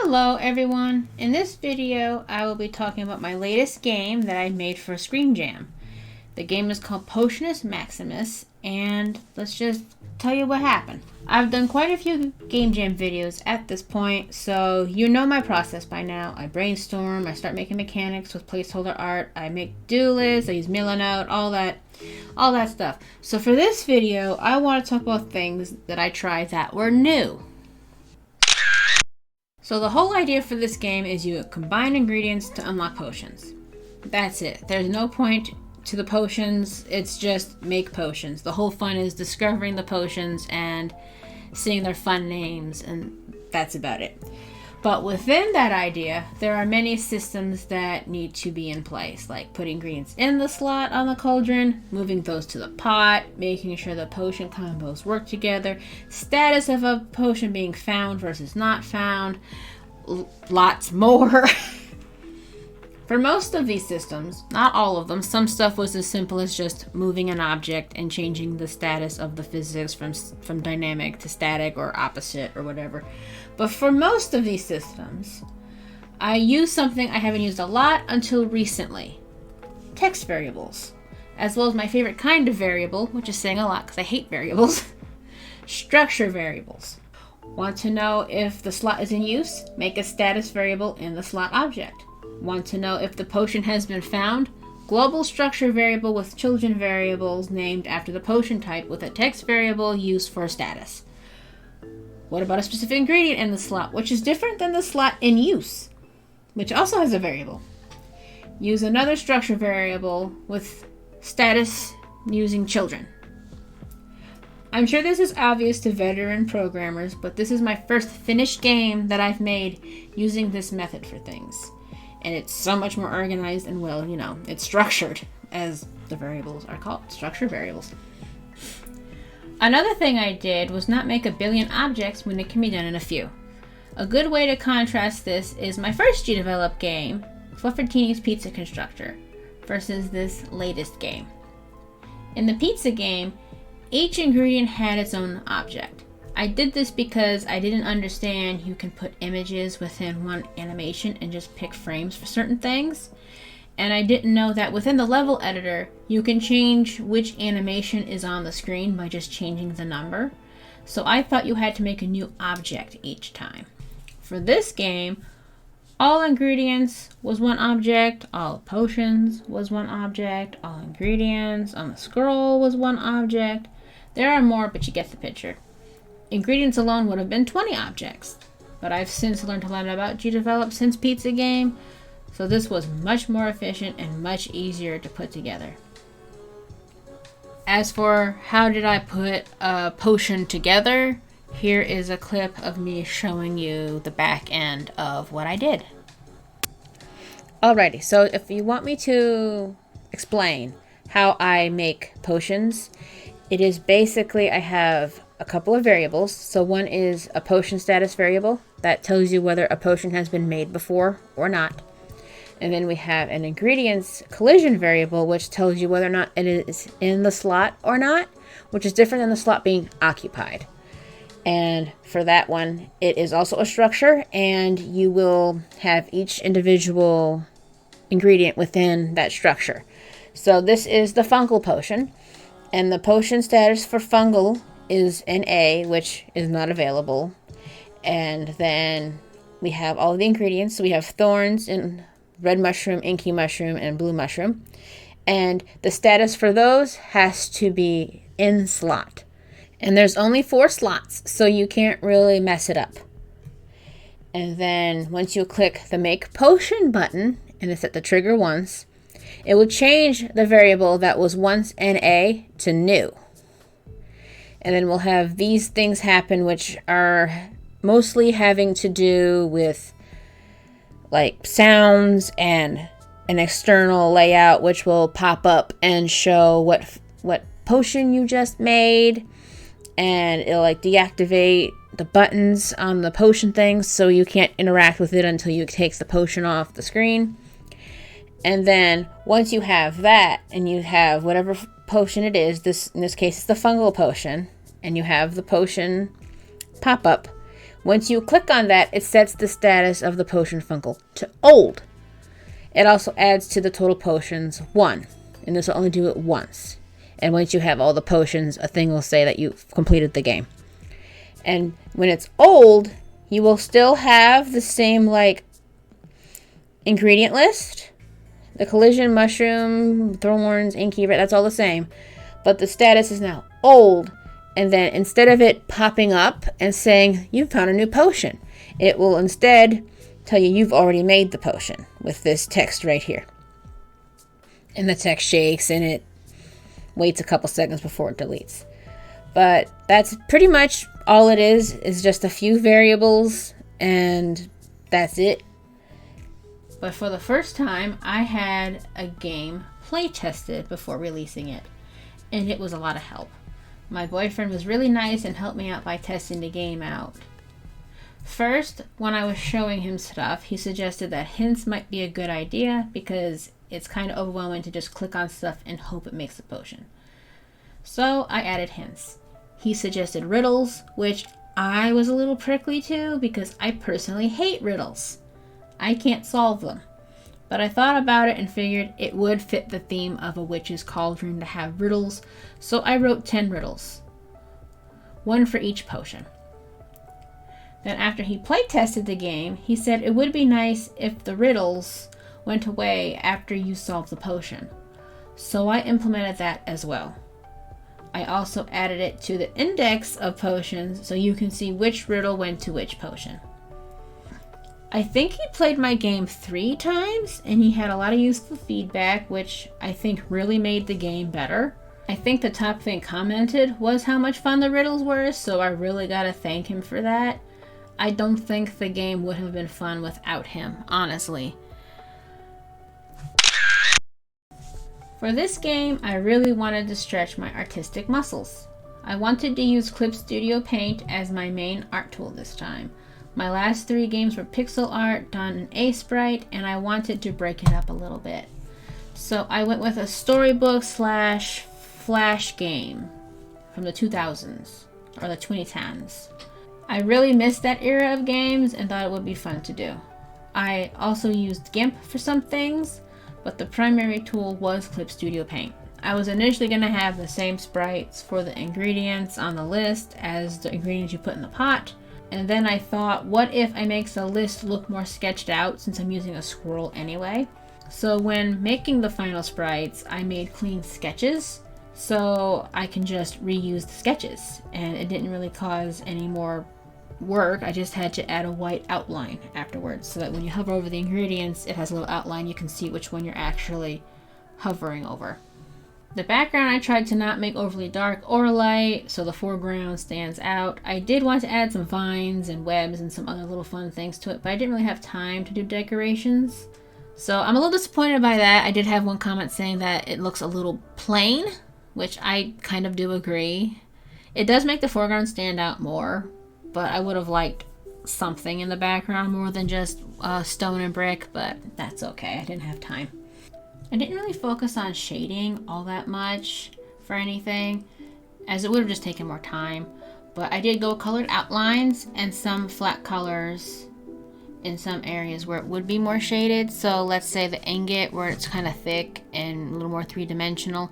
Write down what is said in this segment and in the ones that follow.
Hello everyone! In this video I will be talking about my latest game that I made for Screen Jam. The game is called Potionus Maximus, and let's just tell you what happened. I've done quite a few Game Jam videos at this point, so you know my process by now. I brainstorm, I start making mechanics with placeholder art, I make do lists, I use Milanote, all that stuff. So for this video, I want to talk about things that I tried that were new. So the whole idea for this game is you combine ingredients to unlock potions. That's it. There's no point to the potions, it's just make potions. The whole fun is discovering the potions and seeing their fun names, and that's about it. But within that idea, there are many systems that need to be in place, like putting ingredients in the slot on the cauldron, moving those to the pot, making sure the potion combos work together, status of a potion being found versus not found, lots more. For most of these systems, not all of them, some stuff was as simple as just moving an object and changing the status of the physics from dynamic to static or opposite or whatever. But for most of these systems, I use something I haven't used a lot until recently. Text variables. As well as my favorite kind of variable, which is saying a lot because I hate variables. Structure variables. Want to know if the slot is in use? Make a status variable in the slot object. Want to know if the potion has been found? Global structure variable with children variables named after the potion type with a text variable used for status. What about a specific ingredient in the slot, which is different than the slot in use, which also has a variable? Use another structure variable with status using children. I'm sure this is obvious to veteran programmers, but this is my first finished game that I've made using this method for things. And it's so much more organized and, well, you know, it's structured, as the variables are called, structure variables. Another thing I did was not make a billion objects when it can be done in a few. A good way to contrast this is my first GDevelop game, Fluffertini's Pizza Constructor, versus this latest game. In the pizza game, each ingredient had its own object. I did this because I didn't understand you can put images within one animation and just pick frames for certain things. And I didn't know that within the level editor, you can change which animation is on the screen by just changing the number. So I thought you had to make a new object each time. For this game, all ingredients was one object, all potions was one object, all ingredients on the scroll was one object. There are more, but you get the picture. Ingredients alone would have been 20 objects, but I've since learned a lot about GDevelop since Pizza Game, so this was much more efficient and much easier to put together. As for how did I put a potion together, here is a clip of me showing you the back end of what I did. Alrighty, so if you want me to explain how I make potions, it is basically I have a couple of variables. So one is a potion status variable that tells you whether a potion has been made before or not. And then we have an ingredients collision variable, which tells you whether or not it is in the slot or not, which is different than the slot being occupied. And for that one, it is also a structure, and you will have each individual ingredient within that structure. So this is the fungal potion, and the potion status for fungal is an A, which is not available. And then we have all the ingredients. So we have thorns and red mushroom, inky mushroom, and blue mushroom. And the status for those has to be in slot. And there's only 4 slots, so you can't really mess it up. And then once you click the Make Potion button, and it's at the trigger once, it will change the variable that was once an A to new. And then we'll have these things happen, which are mostly having to do with like sounds and an external layout, which will pop up and show what potion you just made. And it'll like deactivate the buttons on the potion things, so you can't interact with it until you take the potion off the screen. And then once you have that, and you have whatever potion it is, in this case it's the fungal potion, and you have the potion pop up, Once you click on that, it sets the status of the potion fungal to old. It also adds to the total potions 1, and this will only do it once. And once you have all the potions, a thing will say that you've completed the game. And when it's old, you will still have the same like ingredient list. The collision, mushroom, thorns, inky, that's all the same. But the status is now old. And then instead of it popping up and saying, you found a new potion, it will instead tell you you've already made the potion with this text right here. And the text shakes and it waits a couple seconds before it deletes. But that's pretty much all it is just a few variables, and that's it. But for the first time, I had a game play tested before releasing it, and it was a lot of help. My boyfriend was really nice and helped me out by testing the game out. First, when I was showing him stuff, he suggested that hints might be a good idea because it's kind of overwhelming to just click on stuff and hope it makes a potion. So I added hints. He suggested riddles, which I was a little prickly to because I personally hate riddles. I can't solve them. But I thought about it and figured it would fit the theme of a witch's cauldron to have riddles, so I wrote 10 riddles. 1 for each potion. Then after he play tested the game, he said it would be nice if the riddles went away after you solved the potion. So I implemented that as well. I also added it to the index of potions so you can see which riddle went to which potion. I think he played my game 3 times and he had a lot of useful feedback, which I think really made the game better. I think the top thing commented was how much fun the riddles were, so I really gotta thank him for that. I don't think the game would have been fun without him, honestly. For this game, I really wanted to stretch my artistic muscles. I wanted to use Clipstudio Paint as my main art tool this time. My last 3 games were pixel art done in Aseprite, and I wanted to break it up a little bit. So I went with a storybook / flash game from the 2000s, or the 2010s. I really missed that era of games and thought it would be fun to do. I also used GIMP for some things, but the primary tool was Clipstudio Paint. I was initially going to have the same sprites for the ingredients on the list as the ingredients you put in the pot, and then I thought, what if I make the list look more sketched out since I'm using a scroll anyway? So when making the final sprites, I made clean sketches so I can just reuse the sketches, and it didn't really cause any more work. I just had to add a white outline afterwards so that when you hover over the ingredients, it has a little outline, you can see which one you're actually hovering over. The background I tried to not make overly dark or light so the foreground stands out. I did want to add some vines and webs and some other little fun things to it, but I didn't really have time to do decorations. So I'm a little disappointed by that. I did have one comment saying that it looks a little plain, which I kind of do agree. It does make the foreground stand out more, but I would have liked something in the background more than just stone and brick, but that's okay. I didn't have time. I didn't really focus on shading all that much for anything, as it would have just taken more time, but I did go colored outlines and some flat colors in some areas where it would be more shaded. So let's say the ingot where it's kind of thick and a little more three-dimensional,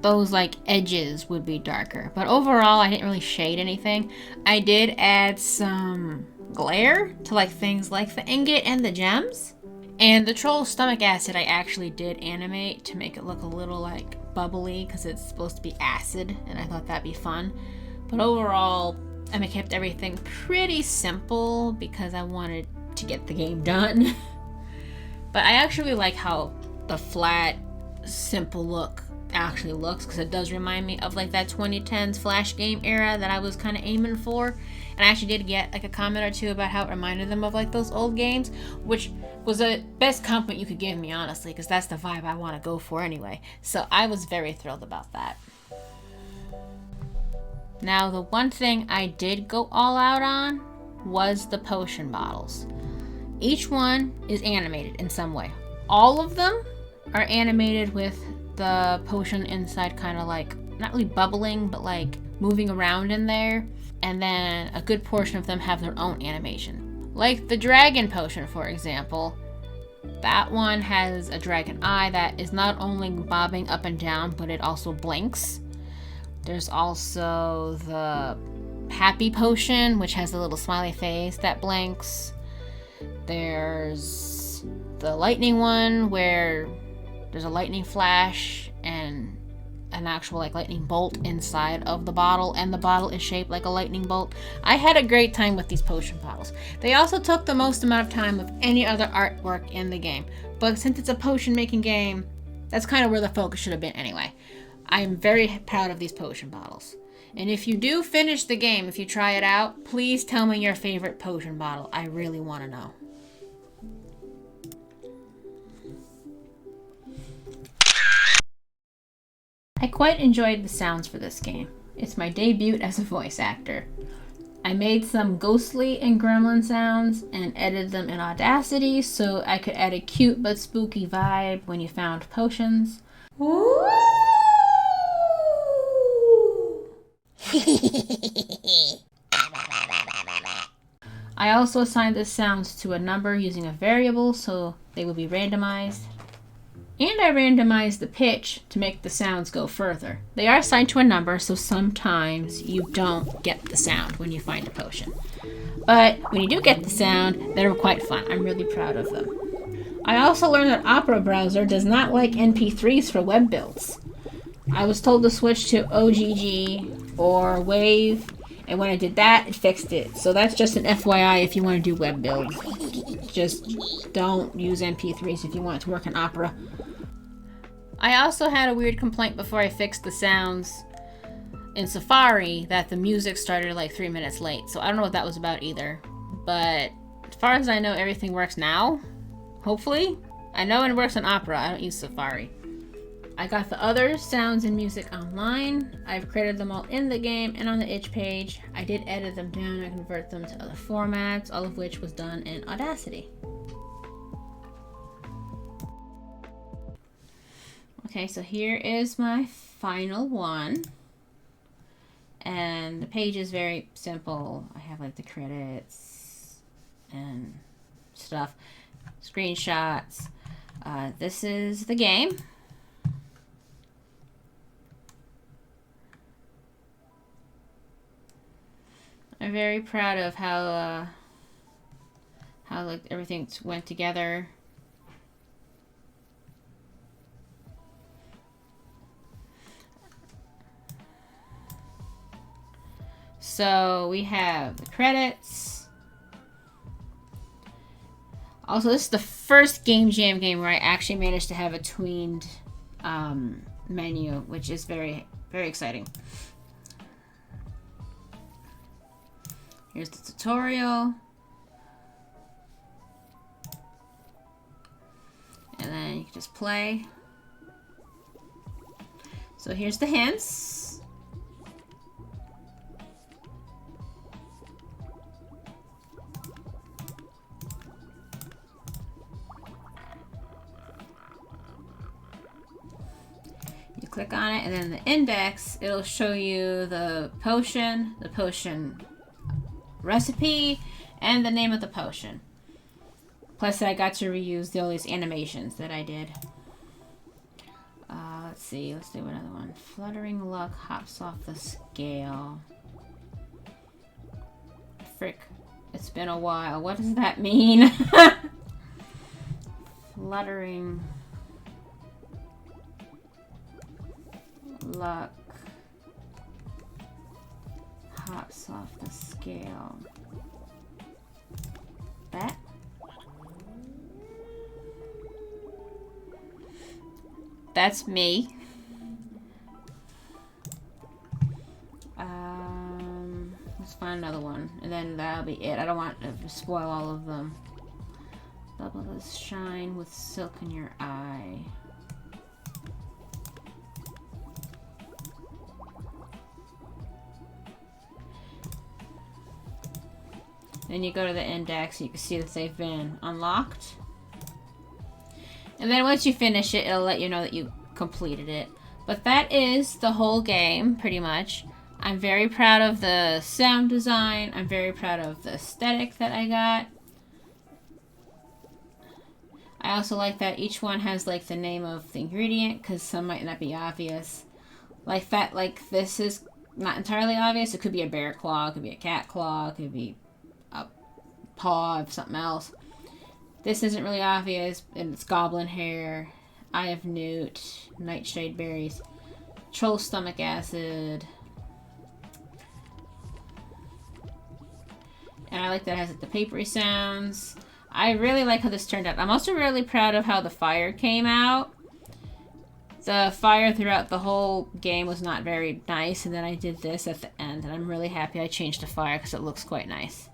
those like edges would be darker. But overall, I didn't really shade anything. I did add some glare to like things like the ingot and the gems. And the troll's stomach acid I actually did animate to make it look a little like bubbly because it's supposed to be acid, and I thought that'd be fun. But overall, I kept everything pretty simple because I wanted to get the game done. But I actually like how the flat, simple look actually looks, because it does remind me of like that 2010s flash game era that I was kind of aiming for. And I actually did get like a comment or two about how it reminded them of like those old games, which was the best compliment you could give me, honestly, because that's the vibe I want to go for anyway. So I was very thrilled about that. Now, the one thing I did go all out on was the potion bottles. Each one is animated in some way. All of them are animated with the potion inside kind of like, not really bubbling, but like moving around in there. and then a good portion of them have their own animation. Like the dragon potion, for example. That one has a dragon eye that is not only bobbing up and down, but it also blinks. There's also the happy potion, which has a little smiley face that blinks. There's the lightning one, where there's a lightning flash and an actual lightning bolt inside of the bottle, and the bottle is shaped like a lightning bolt. I had a great time with these potion bottles. They also took the most amount of time of any other artwork in the game, but since it's a potion making game, that's kind of where the focus should have been anyway. I am very proud of these potion bottles. And if you do finish the game, if you try it out, please tell me your favorite potion bottle. I really want to know. I quite enjoyed the sounds for this game. It's my debut as a voice actor. I made some ghostly and gremlin sounds and edited them in Audacity so I could add a cute but spooky vibe when you found potions. I also assigned the sounds to a number using a variable so they would be randomized. And I randomized the pitch to make the sounds go further. They are assigned to a number, so sometimes you don't get the sound when you find a potion. But when you do get the sound, they're quite fun. I'm really proud of them. I also learned that Opera Browser does not like MP3s for web builds. I was told to switch to OGG or Wave, and when I did that, it fixed it. So that's just an FYI if you want to do web builds. Just don't use MP3s if you want it to work in Opera. I also had a weird complaint before I fixed the sounds in Safari that the music started 3 minutes late. So I don't know what that was about either. But as far as I know, everything works now. Hopefully. I know it works in Opera. I don't use Safari. I got the other sounds and music online. I've created them all in the game and on the itch page. I did edit them down and convert them to other formats, all of which was done in Audacity. Okay, so here is my final one. And the page is very simple. I have the credits and stuff, screenshots. This is the game. I'm very proud of how everything went together. So we have the credits. Also, this is the first Game Jam game where I actually managed to have a tweened menu, which is very, very exciting. Here's the tutorial. And then you can just play. So here's the hints. You click on it, and then the index, it'll show you the potion recipe, and the name of the potion. Plus, I got to reuse all these animations that I did. Let's see. Let's do another one. Fluttering luck hops off the scale. Frick. It's been a while. What does that mean? Fluttering luck hops off the scale. That? That's me. Let's find another one, and then that'll be it. I don't want to spoil all of them. Bubbles shine with silk in your eye. Then you go to the index, you can see that they've been unlocked. And then once you finish it, it'll let you know that you completed it. But that is the whole game, pretty much. I'm very proud of the sound design. I'm very proud of the aesthetic that I got. I also like that each one has like the name of the ingredient, because some might not be obvious. Like that, like this is not entirely obvious. It could be a bear claw, it could be a cat claw, it could be a paw of something else. This isn't really obvious, and it's goblin hair, eye of newt, nightshade berries, troll stomach acid. And I like that it has like, the papery sounds. I really like how this turned out. I'm also really proud of how the fire came out. The fire throughout the whole game was not very nice, and then I did this at the end, and I'm really happy I changed the fire because it looks quite nice.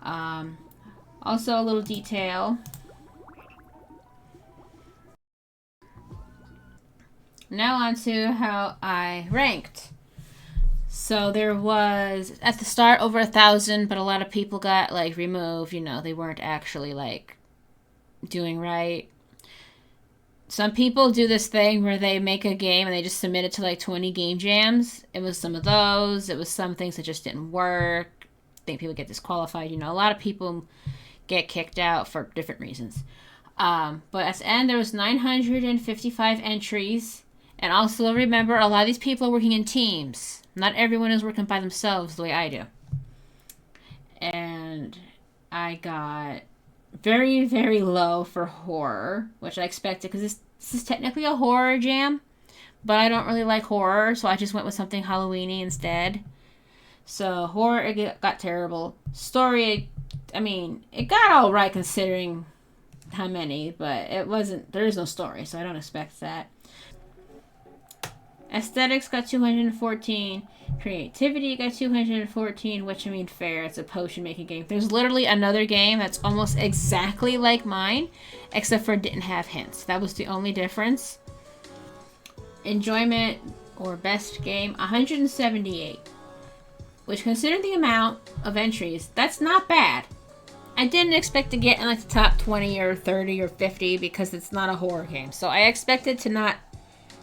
Also, a little detail. Now on to how I ranked. So there was, at the start, over 1,000, but a lot of people got, like, removed. You know, they weren't actually, like, doing right. Some people do this thing where they make a game and they just submit it to, like, 20 game jams. It was some of those. It was some things that just didn't work. I think people get disqualified. You know, a lot of people get kicked out for different reasons. But at the end, there was 955 entries. And also remember, a lot of these people are working in teams. Not everyone is working by themselves the way I do. And I got very, very low for horror, which I expected because this is technically a horror jam. But I don't really like horror, so I just went with something Halloween-y instead. So horror, it got terrible. Story, I mean, it got all right considering how many, but it wasn't, there is no story, so I don't expect that. Aesthetics got 214. Creativity got 214, which, I mean, fair. It's a potion making game. There's literally another game that's almost exactly like mine, except for it didn't have hints. That was the only difference. Enjoyment, or best game, 178. Which, considering the amount of entries, that's not bad. I didn't expect to get in like the top 20 or 30 or 50 because it's not a horror game. So I expected to not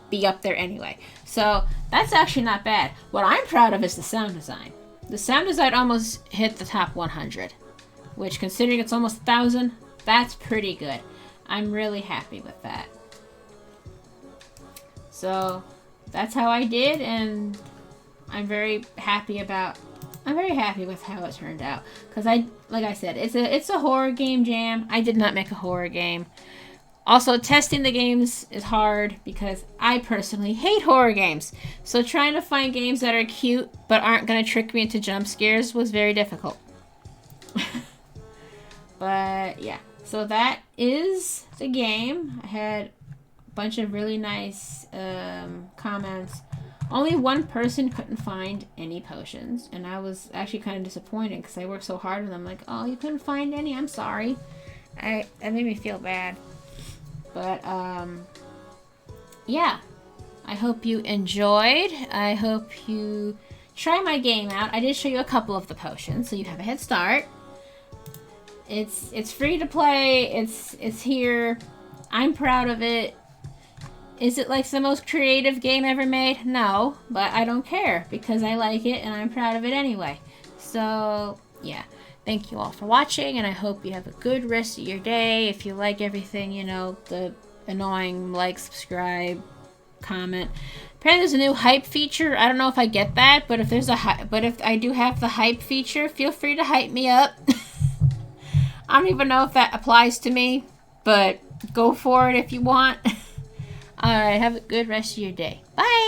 be up there anyway. So that's actually not bad. What I'm proud of is the sound design. The sound design almost hit the top 100, which, considering it's almost 1,000, that's pretty good. I'm really happy with that. So that's how I did, and I'm very happy with how it turned out. Because like I said, it's a horror game jam. I did not make a horror game. Also, testing the games is hard because I personally hate horror games. So trying to find games that are cute but aren't going to trick me into jump scares was very difficult. But yeah, so that is the game. I had a bunch of really nice comments. Only one person couldn't find any potions, and I was actually kind of disappointed because I worked so hard and I'm like, oh, you couldn't find any? I'm sorry. That made me feel bad. But, yeah, I hope you enjoyed. I hope you try my game out. I did show you a couple of the potions, so you have a head start. It's free to play. It's here. I'm proud of it. Is it like the most creative game ever made? No, but I don't care because I like it and I'm proud of it anyway. So, yeah. Thank you all for watching, and I hope you have a good rest of your day. If you like everything, you know, the annoying like, subscribe, comment. Apparently there's a new hype feature. I don't know if I get that, but if I do have the hype feature, feel free to hype me up. I don't even know if that applies to me, but go for it if you want. Alright, have a good rest of your day. Bye!